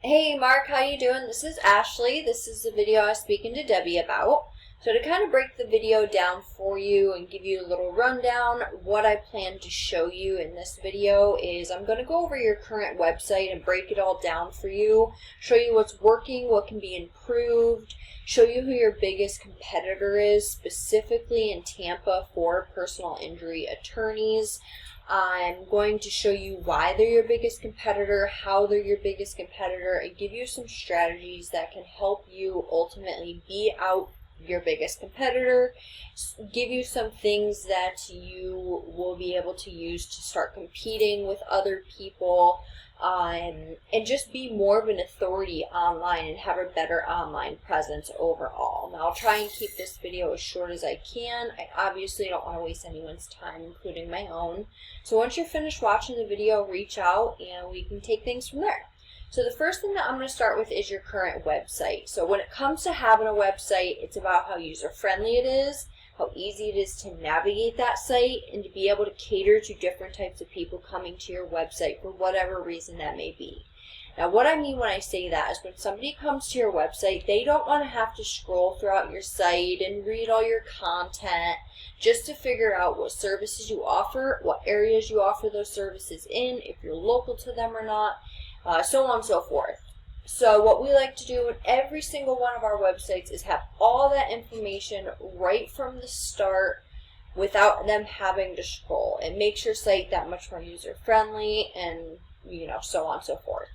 Hey Mark, how you doing? This is Ashley. This is the video I was speaking to Debbie about. So to kind of break the video down for you and give you a little rundown, what I plan to show you in this video is I'm going to go over your current website and break it all down for you, show you what's working, what can be improved, show you who your biggest competitor is, specifically in Tampa for personal injury attorneys. I'm going to show you why they're your biggest competitor, how they're your biggest competitor, and give you some strategies that can help you ultimately beat out your biggest competitor, give you some things that you will be able to use to start competing with other people, and just be more of an authority online and have a better online presence overall. Now, I'll try and keep this video as short as I can. I obviously don't want to waste anyone's time, including my own. So once you're finished watching the video, reach out and we can take things from there. So the first thing that I'm going to start with is your current website. So when it comes to having a website, it's about how user-friendly it is, how easy it is to navigate that site, and to be able to cater to different types of people coming to your website for whatever reason that may be. Now, what I mean when I say that is when somebody comes to your website, they don't want to have to scroll throughout your site and read all your content just to figure out what services you offer, what areas you offer those services in, if you're local to them or not, so on and so forth. So what we like to do in every single one of our websites is have all that information right from the start without them having to scroll. It makes your site that much more user-friendly and, so on and so forth.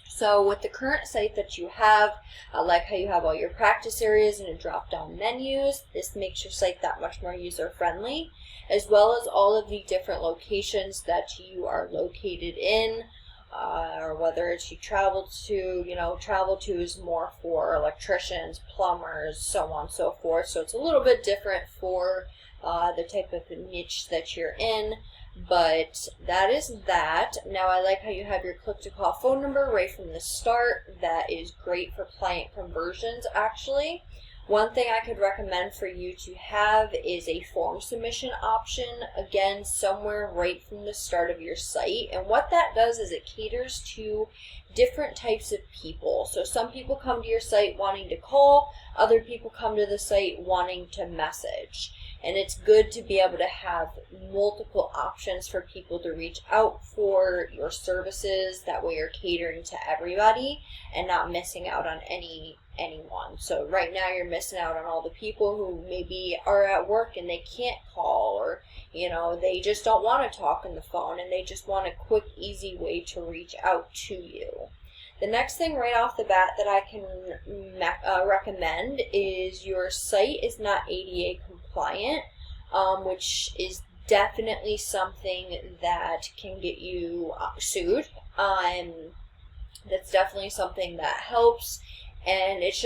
So with the current site that you have, I like how you have all your practice areas and a drop-down menus. This makes your site that much more user-friendly, as well as all of the different locations that you are located in. Or whether it's you travel to is more for electricians, plumbers, so on and so forth. So it's a little bit different for the type of niche that you're in, but that is that. Now I like how you have your click-to-call phone number right from the start. That is great for client conversions, actually. One thing I could recommend for you to have is a form submission option, again, somewhere right from the start of your site. And what that does is it caters to different types of people. So some people come to your site wanting to call, other people come to the site wanting to message. And it's good to be able to have multiple options for people to reach out for your services. That way you're catering to everybody and not missing out on anyone. So right now you're missing out on all the people who maybe are at work and they can't call, or they just don't want to talk on the phone and they just want a quick, easy way to reach out to you. The next thing right off the bat that I can recommend is your site is not ADA compliant, which is definitely something that can get you sued. That's definitely something that helps, and it's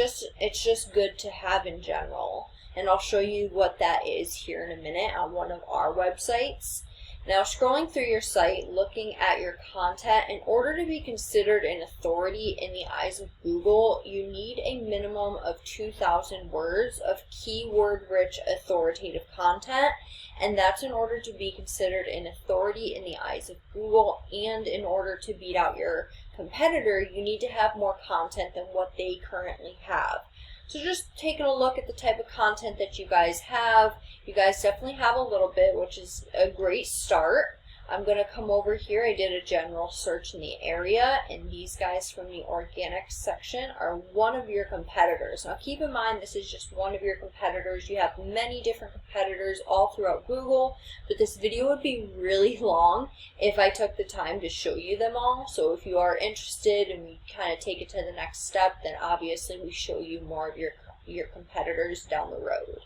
just good to have in general. And I'll show you what that is here in a minute on one of our websites. Now, scrolling through your site, looking at your content, in order to be considered an authority in the eyes of Google, you need a minimum of 2,000 words of keyword-rich authoritative content, and that's in order to be considered an authority in the eyes of Google. And in order to beat out your competitor, you need to have more content than what they currently have. So just taking a look at the type of content that you guys have, you guys definitely have a little bit, which is a great start. I'm going to come over here. I did a general search in the area, and these guys from the organic section are one of your competitors. Now keep in mind, this is just one of your competitors. You have many different competitors all throughout Google, but this video would be really long if I took the time to show you them all. So if you are interested and we kind of take it to the next step, then obviously we show you more of your competitors down the road.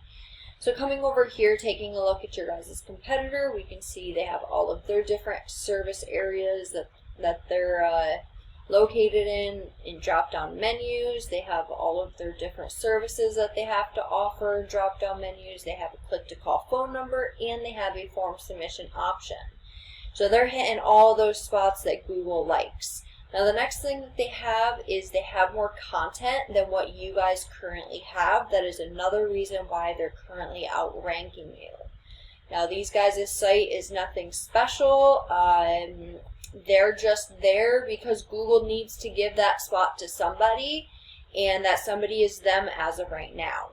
So coming over here, taking a look at your guys' competitor, we can see they have all of their different service areas that they're located in drop-down menus. They have all of their different services that they have to offer, drop-down menus. They have a click-to-call phone number, and they have a form submission option. So they're hitting all those spots that Google likes. Now the next thing that they have is they have more content than what you guys currently have. That is another reason why they're currently outranking you. Now these guys' site is nothing special. They're just there because Google needs to give that spot to somebody, and that somebody is them as of right now.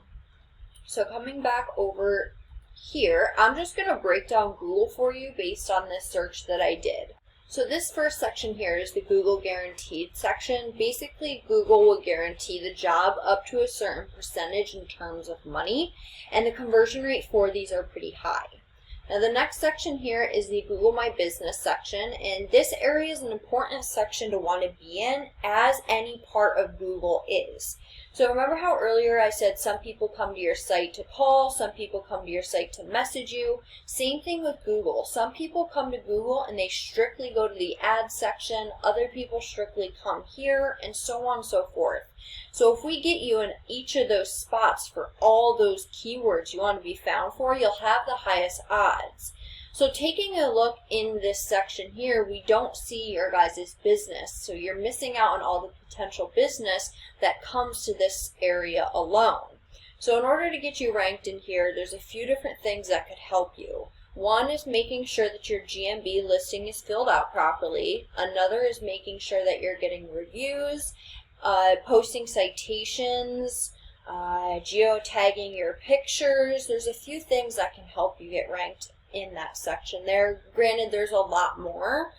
So coming back over here, I'm just going to break down Google for you based on this search that I did. So this first section here is the Google Guaranteed section. Basically, Google will guarantee the job up to a certain percentage in terms of money, and the conversion rate for these are pretty high. Now the next section here is the Google My Business section, and this area is an important section to want to be in, as any part of Google is. So remember how earlier I said some people come to your site to call, some people come to your site to message you? Same thing with Google. Some people come to Google and they strictly go to the ads section, other people strictly come here, and so on and so forth. So if we get you in each of those spots for all those keywords you want to be found for, you'll have the highest odds. So taking a look in this section here, we don't see your guys' business. So you're missing out on all the potential business that comes to this area alone. So in order to get you ranked in here, there's a few different things that could help you. One is making sure that your GMB listing is filled out properly. Another is making sure that you're getting reviews, posting citations, geotagging your pictures. There's a few things that can help you get ranked in that section there. Granted, there's a lot more,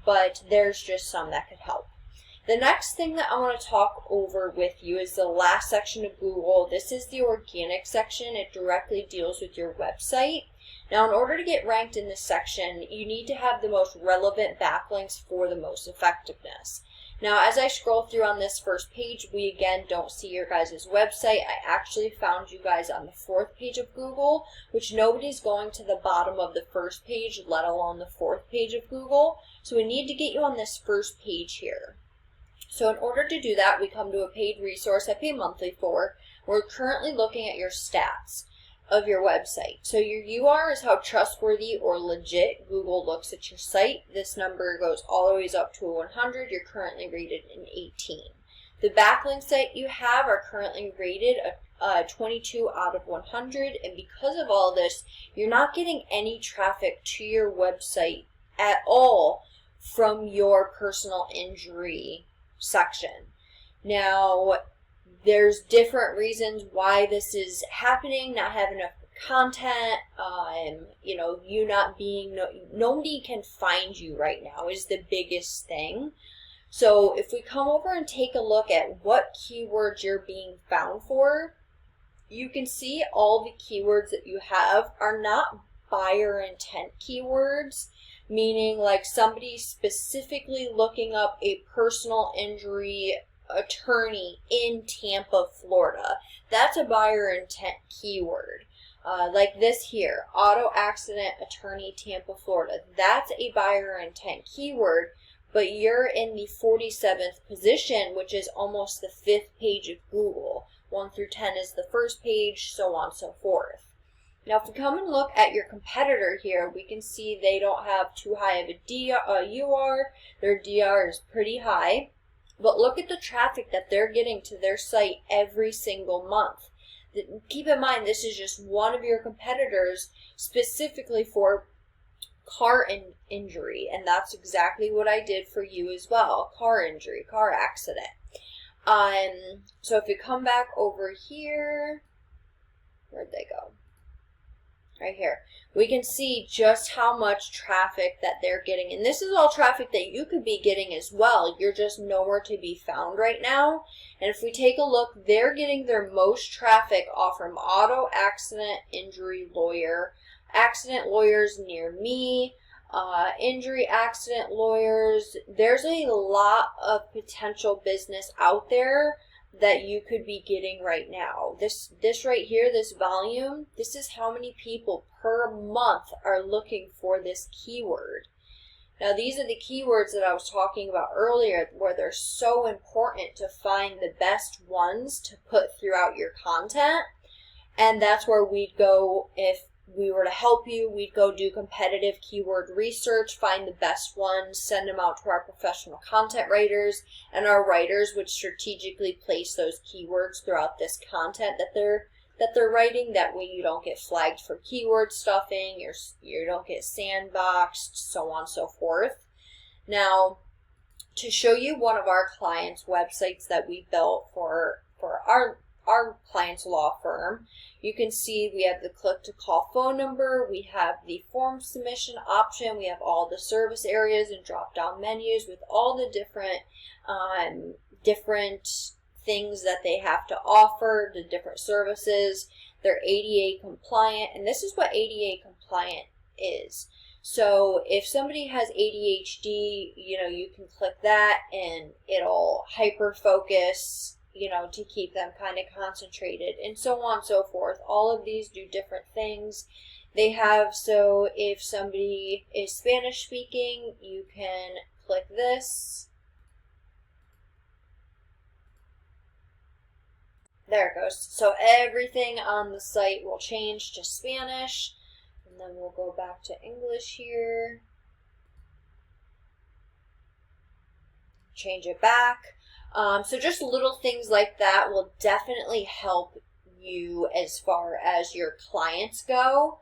but there's just some that could help. The next thing that I want to talk over with you is the last section of Google. This is the organic section. It directly deals with your website. Now, in order to get ranked in this section, you need to have the most relevant backlinks for the most effectiveness. Now, as I scroll through on this first page, we again don't see your guys' website. I actually found you guys on the 4th page of Google, which nobody's going to the bottom of the first page, let alone the 4th page of Google. So we need to get you on this first page here. So in order to do that, we come to a paid resource I pay monthly for. We're currently looking at your stats of your website. So your UR is how trustworthy or legit Google looks at your site. This number goes all the way up to a 100. You're currently rated an 18. The backlinks that you have are currently rated a 22 out of 100, and because of all this, you're not getting any traffic to your website at all from your personal injury section. Now, there's different reasons why this is happening, not having enough content, you not being, nobody can find you right now is the biggest thing. So if we come over and take a look at what keywords you're being found for, you can see all the keywords that you have are not buyer intent keywords, meaning like somebody specifically looking up a personal injury attorney in Tampa, Florida. That's a buyer intent keyword. Like this here, auto accident attorney, Tampa, Florida. That's a buyer intent keyword, but you're in the 47th position, which is almost the 5th page of Google. 1 through 10 is the first page, so on and so forth. Now, if we come and look at your competitor here, we can see they don't have too high of a UR. Their DR is pretty high. But look at the traffic that they're getting to their site every single month. Keep in mind, this is just one of your competitors specifically for car injury, and that's exactly what I did for you as well. Car injury, car accident. So if you come back over here, where'd they go? Right here. We can see just how much traffic that they're getting. And this is all traffic that you could be getting as well. You're just nowhere to be found right now. And if we take a look, they're getting their most traffic off from auto accident injury lawyer, accident lawyers near me, injury accident lawyers. There's a lot of potential business out there that you could be getting right now. This right here, this volume, this is how many people per month are looking for this keyword. Now, these are the keywords that I was talking about earlier, where they're so important to find the best ones to put throughout your content. And that's where we'd go if we were to help you. We'd go do competitive keyword research, find the best ones, send them out to our professional content writers, and our writers would strategically place those keywords throughout this content that that they're writing. That way you don't get flagged for keyword stuffing, you don't get sandboxed, so on and so forth. Now, to show you one of our clients' websites that we built for our client's law firm, you can see we have the click to call phone number, we have the form submission option, we have all the service areas and drop down menus with all the different things that they have to offer, the different services. They're ADA compliant, and this is what ADA compliant is. So if somebody has ADHD, you can click that and it'll hyper focus, to keep them kind of concentrated, and so on and so forth. All of these do different things. They have, so if somebody is Spanish speaking, you can click this. There it goes. So everything on the site will change to Spanish. And then we'll go back to English here. Change it back. So just little things like that will definitely help you as far as your clients go.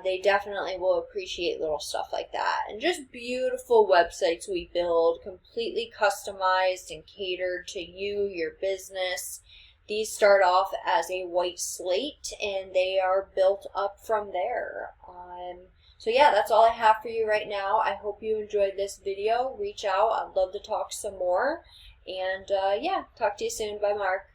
They definitely will appreciate little stuff like that. And just beautiful websites we build, completely customized and catered to you, your business. These start off as a white slate, and they are built up from there. So yeah, that's all I have for you right now. I hope you enjoyed this video. Reach out. I'd love to talk some more. And yeah, talk to you soon. Bye, Mark.